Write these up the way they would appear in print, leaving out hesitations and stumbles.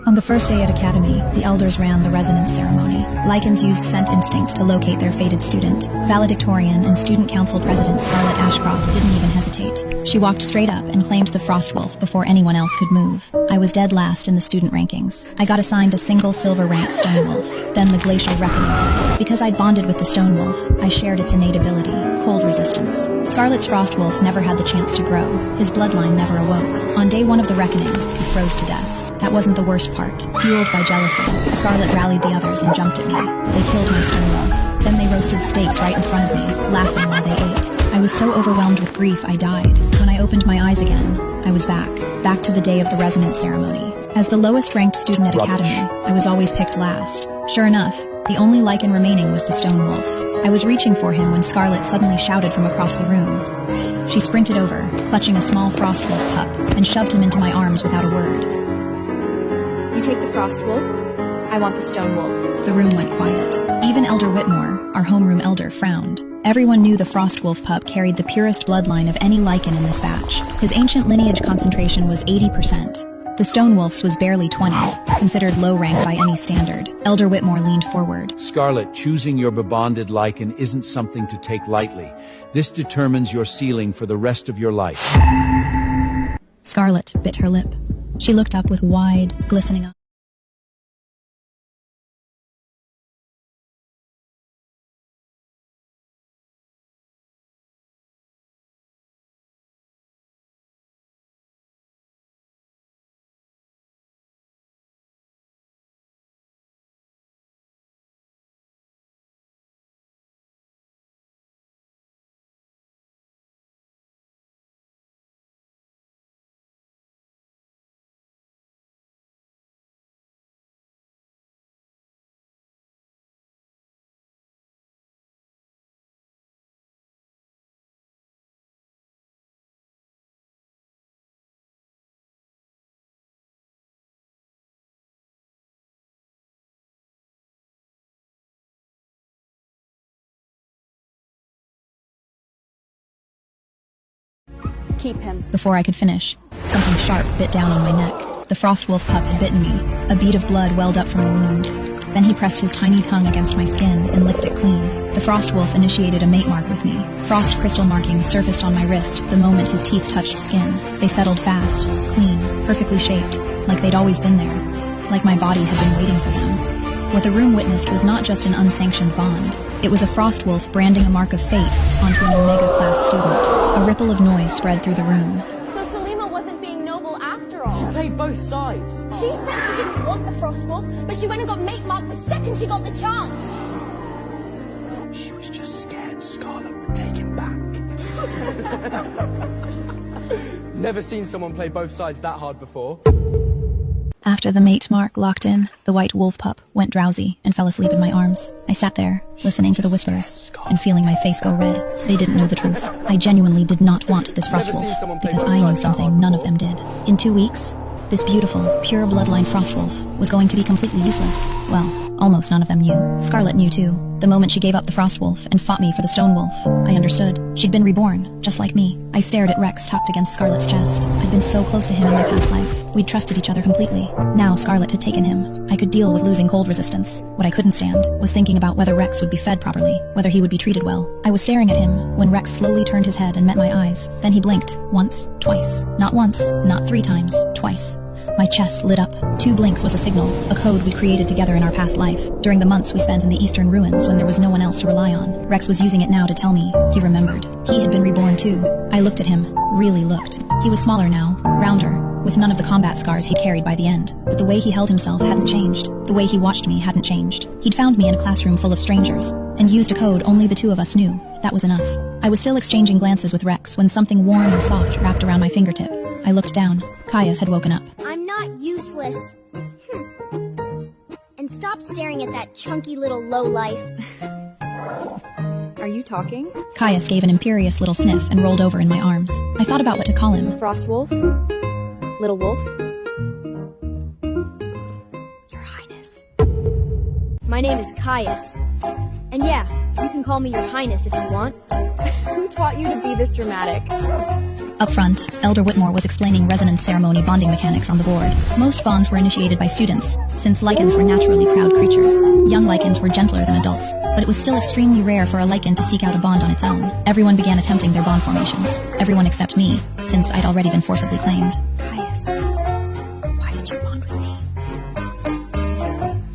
On the first day at Academy, the elders ran the resonance ceremony. Lycans used scent instinct to locate their fated student. Valedictorian and student council president Scarlett Ashcroft didn't even hesitate. She walked straight up and claimed the Frostwolf before anyone else could move. I was dead last in the student rankings. I got assigned a single silver-ranked Stonewolf. Then the glacial reckoning hit. Because I'd bonded with the Stonewolf, I shared its innate ability, cold resistance. Scarlett's Frostwolf never had the chance to grow. His bloodline never awoke. On day one of the reckoning, he froze to death. That wasn't the worst part. Fueled by jealousy, Scarlett rallied the others and jumped at me. They killed my Stonewolf. Then they roasted steaks right in front of me, laughing while they ate. I was so overwhelmed with grief I died. When I opened my eyes again, I was back to the day of the resonance ceremony. As the lowest ranked student at Academy, I was always picked last. Sure enough, the only Lycan remaining was the Stonewolf. I was reaching for him when Scarlett suddenly shouted from across the room. She sprinted over, clutching a small Frostwolf pup, and shoved him into my arms without a word. You take the Frostwolf, I want the Stonewolf. The room went quiet. Even Elder Whitmore, our homeroom elder, frowned. Everyone knew the Frostwolf pup carried the purest bloodline of any Lycan in this batch. His ancient lineage concentration was 80%. The Stonewolf's was barely 20, considered low rank by any standard. Elder Whitmore leaned forward. Scarlett, choosing your bebonded Lycan isn't something to take lightly. This determines your ceiling for the rest of your life. Scarlett bit her lip. She looked up with wide, glistening eyes. Keep him. Before I could finish, something sharp bit down on my neck. The Frostwolf pup had bitten me. A bead of blood welled up from the wound. Then he pressed his tiny tongue against my skin and licked it clean. The Frostwolf initiated a mate mark with me. Frost crystal markings surfaced on my wrist the moment his teeth touched skin. They settled fast, clean, perfectly shaped, like they'd always been there, like my body had been waiting for them. What the room witnessed was not just an unsanctioned bond. It was a Frostwolf branding a mark of fate onto an Omega-class student. A ripple of noise spread through the room. So Salima wasn't being noble after all. She played both sides. She said she didn't want the Frostwolf, but she went and got mate marked the second she got the chance. She was just scared Scarlett would take him back. Never seen someone play both sides that hard before. After the mate mark locked in, the white wolf pup went drowsy and fell asleep in my arms. I sat there, listening to the whispers, and feeling my face go red. They didn't know the truth. I genuinely did not want this Frostwolf, because I knew something none of them did. In 2 weeks, this beautiful, pure bloodline Frostwolf was going to be completely useless. Well, almost none of them knew. Scarlett knew too. The moment she gave up the Frostwolf and fought me for the Stonewolf, I understood. She'd been reborn, just like me. I stared at Rex tucked against Scarlett's chest. I'd been so close to him in my past life. We'd trusted each other completely. Now Scarlett had taken him. I could deal with losing cold resistance. What I couldn't stand was thinking about whether Rex would be fed properly, whether he would be treated well. I was staring at him when Rex slowly turned his head and met my eyes. Then he blinked. Once, twice. Not once, not 3 times, twice. My chest lit up. 2 blinks was a signal, a code we created together in our past life, during the months we spent in the eastern ruins when there was no one else to rely on. Rex was using it now to tell me. He remembered. He had been reborn too. I looked at him. Really looked. He was smaller now, rounder, with none of the combat scars he'd carried by the end. But the way he held himself hadn't changed. The way he watched me hadn't changed. He'd found me in a classroom full of strangers, and used a code only the 2 of us knew. That was enough. I was still exchanging glances with Rex when something warm and soft wrapped around my fingertip. I looked down. Caius had woken up. I'm not useless. And stop staring at that chunky little lowlife. Are you talking? Caius gave an imperious little sniff and rolled over in my arms. I thought about what to call him. Frostwolf? Little wolf? Your Highness. My name is Caius. And yeah, you can call me Your Highness if you want. Who taught you to be this dramatic? Up front, Elder Whitmore was explaining resonance ceremony bonding mechanics on the board. Most bonds were initiated by students, since lichens were naturally proud creatures. Young lichens were gentler than adults, but it was still extremely rare for a lichen to seek out a bond on its own. Everyone began attempting their bond formations. Everyone except me, since I'd already been forcibly claimed. Caius, why did you bond with me?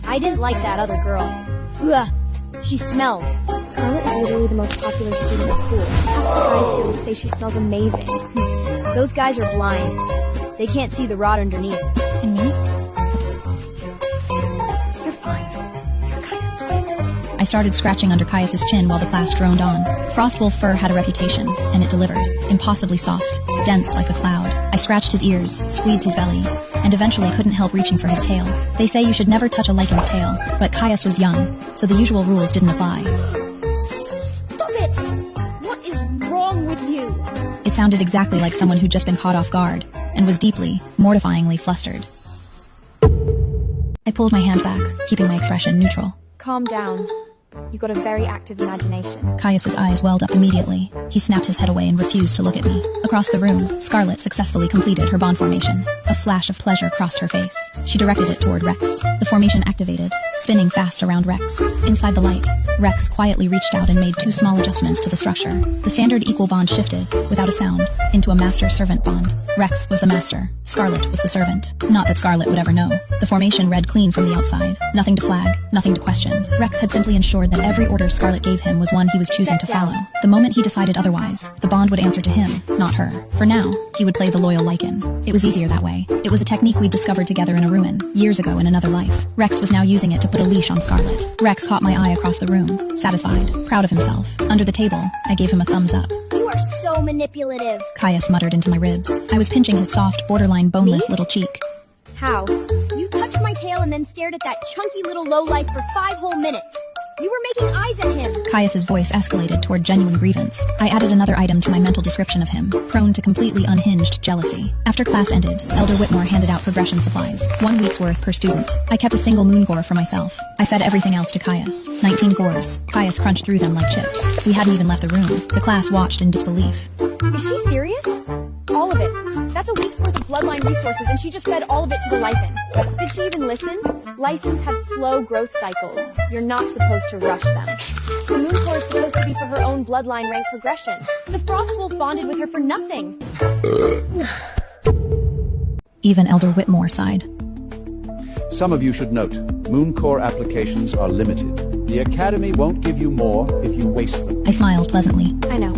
I didn't like that other girl. Ugh, she smells. Scarlett is literally the most popular student at school. Half the guys here would say she smells amazing. Those guys are blind. They can't see the rot underneath. And me? You're fine. You're Caius. I started scratching under Caius's chin while the class droned on. Frostwolf fur had a reputation, and it delivered. Impossibly soft, dense like a cloud. I scratched his ears, squeezed his belly, and eventually couldn't help reaching for his tail. They say you should never touch a lichen's tail, but Caius was young, so the usual rules didn't apply. Stop it! What is wrong with you? It sounded exactly like someone who'd just been caught off guard, and was deeply, mortifyingly flustered. I pulled my hand back, keeping my expression neutral. Calm down. You got a very active imagination. Caius's eyes welled up immediately. He snapped his head away and refused to look at me. Across the room, Scarlett successfully completed her bond formation. A flash of pleasure crossed her face. She directed it toward Rex. The formation activated, spinning fast around Rex. Inside the light, Rex quietly reached out and made 2 small adjustments to the structure. The standard equal bond shifted, without a sound, into a master-servant bond. Rex was the master. Scarlett was the servant. Not that Scarlett would ever know. The formation read clean from the outside. Nothing to flag, nothing to question. Rex had simply ensured that every order Scarlett gave him was one he was choosing to follow. The moment he decided otherwise, the bond would answer to him, not her. For now, he would play the loyal lichen. It was easier that way. It was a technique we'd discovered together in a ruin, years ago in another life. Rex was now using it to put a leash on Scarlett. Rex caught my eye across the room, satisfied, proud of himself. Under the table, I gave him a thumbs up. You are so manipulative. Caius muttered into my ribs. I was pinching his soft, borderline boneless little cheek. How? You touched my tail and then stared at that chunky little lowlife for 5 whole minutes. You were making eyes at him. Caius's voice escalated toward genuine grievance. I added another item to my mental description of him, prone to completely unhinged jealousy. After class ended, Elder Whitmore handed out progression supplies, 1 week's worth per student. I kept a single moon core for myself. I fed everything else to Caius. 19 cores. Caius crunched through them like chips. We hadn't even left the room. The class watched in disbelief. Is she serious? All of it. That's a week's worth of bloodline resources, and she just fed all of it to the lichen. Did she even listen? Lichens have slow growth cycles. You're not supposed to rush them. The moon core is supposed to be for her own bloodline rank progression. The Frostwolf bonded with her for nothing. Even Elder Whitmore sighed. Some of you should note, Moon Core applications are limited. The Academy won't give you more if you waste them. I smiled pleasantly. I know.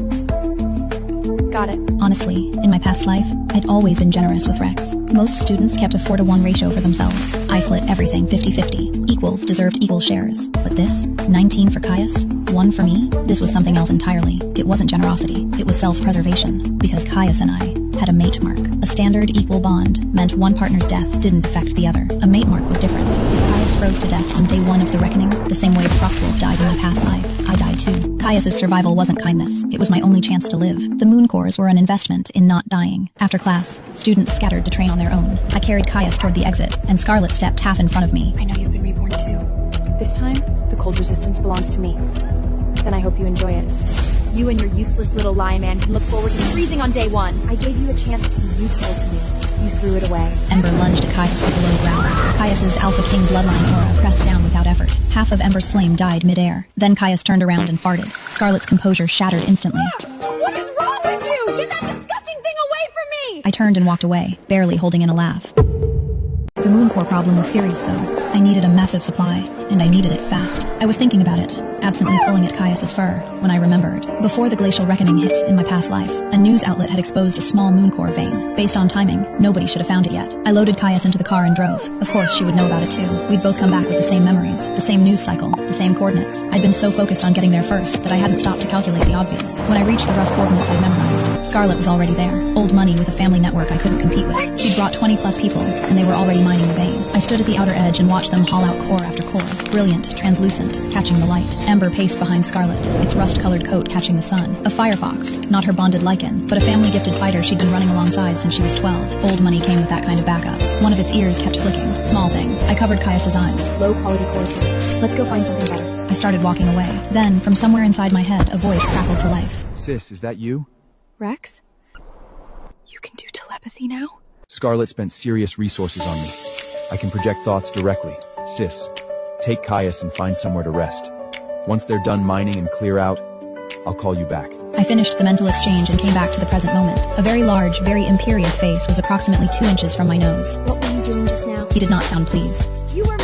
Got it. Honestly, in my past life, I'd always been generous with Rex. Most students kept a 4-to-1 ratio for themselves. I split everything 50-50. Equals deserved equal shares. But this, 19 for Caius, 1 for me, this was something else entirely. It wasn't generosity, it was self-preservation. Because Caius and I had a mate mark. A standard equal bond meant one partner's death didn't affect the other. A mate mark was different. Caius froze to death on day 1 of the reckoning, the same way Frostwolf died in my past life. I died too. Caius's survival wasn't kindness. It was my only chance to live. The moon cores were an investment in not dying. After class, students scattered to train on their own. I carried Caius toward the exit, and Scarlett stepped half in front of me. I know you've been reborn too. This time, the cold resistance belongs to me. Then I hope you enjoy it. You and your useless little lion man can look forward to freezing on day 1. I gave you a chance to be useful to me. You threw it away. Ember lunged at Caius with a low growl. Caius's Alpha King bloodline aura pressed down without effort. Half of Ember's flame died midair. Then Caius turned around and farted. Scarlett's composure shattered instantly. What is wrong with you? Get that disgusting thing away from me! I turned and walked away, barely holding in a laugh. The moon core problem was serious, though. I needed a massive supply, and I needed it fast. I was thinking about it, absently pulling at Caius's fur, when I remembered. Before the glacial reckoning hit in my past life, a news outlet had exposed a small moon core vein. Based on timing, nobody should have found it yet. I loaded Caius into the car and drove. Of course, she would know about it too. We'd both come back with the same memories, the same news cycle, the same coordinates. I'd been so focused on getting there first that I hadn't stopped to calculate the obvious. When I reached the rough coordinates I'd memorized, Scarlett was already there. Old money with a family network I couldn't compete with. She'd brought 20+ people, and they were already mining the vein. I stood at the outer edge and watched them haul out core after core. Brilliant, translucent, catching the light. Ember paced behind Scarlett, its rust-colored coat catching the sun. A firefox, not her bonded lichen, but a family-gifted fighter she'd been running alongside since she was 12. Old money came with that kind of backup. One of its ears kept flicking. Small thing. I covered Caius's eyes. Low-quality cores here. Let's go find something better. I started walking away. Then, from somewhere inside my head, a voice crackled to life. Sis, is that you? Rex? You can do telepathy now? Scarlet spent serious resources on me. I can project thoughts directly. Sis, take Caius and find somewhere to rest. Once they're done mining and clear out, I'll call you back. I finished the mental exchange and came back to the present moment. A very large, very imperious face was approximately 2 inches from my nose. What were you doing just now? He did not sound pleased. You were